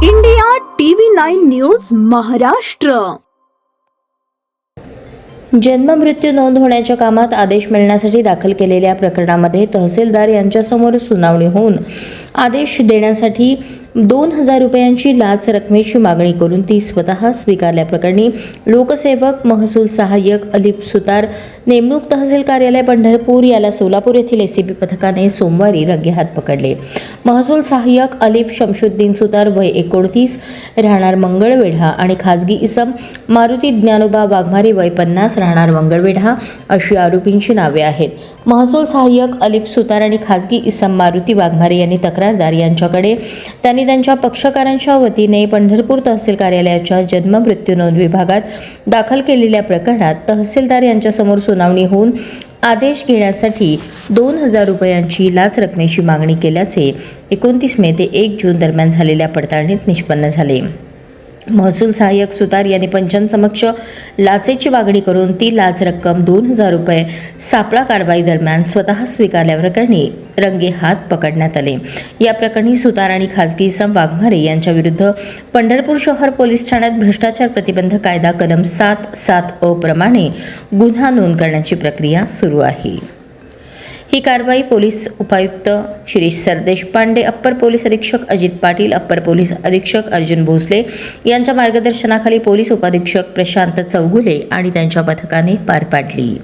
India TV9 news Maharashtra. जन्म-मृत्यू नोंद होण्याच्या कामात आदेश मिळण्यासाठी दाखल केलेल्या प्रकरणामध्ये तहसीलदार यांच्यासमोर सुनावणी होऊन आदेश देण्यासाठी 2,000 रुपयांची लाच रकमेची मागणी करून ती स्वतः स्वीकारल्याप्रकरणी लोकसेवक महसूल सहाय्यक अलिफ सुतार नेमणूक तहसील कार्यालय पंढरपूर याला सोलापूर येथील एसीबी पथकाने सोमवारी रंगेहात पकडले. महसूल सहाय्यक अलिफ शमशुद्दीन सुतार वय 29 राहणार मंगळवेढा आणि खाजगी इसम मारुती ज्ञानोबा वाघमारे वय 50 राहणार मंगळवेढा अशी आरोपींची नावे आहेत. महसूल सहाय्यक अलिफ सुतार आणि खाजगी इसम मारुती वाघमारे यांनी तक्रारदार यांच्याकडे त्यांनी त्यांच्या पक्षकारांच्या वतीने पंढरपूर तहसील कार्यालयाच्या जन्म मृत्यू नोंद विभागात दाखल केलेल्या प्रकरणात तहसीलदार यांच्यासमोर सुनावणी होऊन आदेश घेण्यासाठी 2,000 रुपयांची लाच रकमेची मागणी केल्याचे 29 मे ते 1 जून दरम्यान झालेल्या पडताळणीत निष्पन्न झाले. महसूल सहाय्यक सुतार यांनी पंचांसमक्ष लाचेची मागणी करून ती लाच रक्कम 2,000 रुपये सापळा कारवाई दरम्यान स्वतः स्वीकारल्याप्रकरणी रंगेहात पकडण्यात आले. या प्रकरणी सुतार आणि खाजगी इसम वाघमारे यांच्या विरुद्ध पंढरपूर शहर पोलीस ठाण्यात भ्रष्टाचार प्रतिबंधक कायदा कलम 7(7)(अ) प्रमाणे गुन्हा नोंद करण्याची प्रक्रिया सुरू आहे. ही कारवाई पोलीस उपायुक्त शिरीष सरदेशपांडे, अप्पर पोलीस अधीक्षक अजित पाटील, अप्पर पोलीस अधीक्षक अर्जुन भोसले यांच्या मार्गदर्शनाखाली पोलीस उपाधीक्षक प्रशांत चौगुले आणि त्यांच्या पथकाने पार पाडली.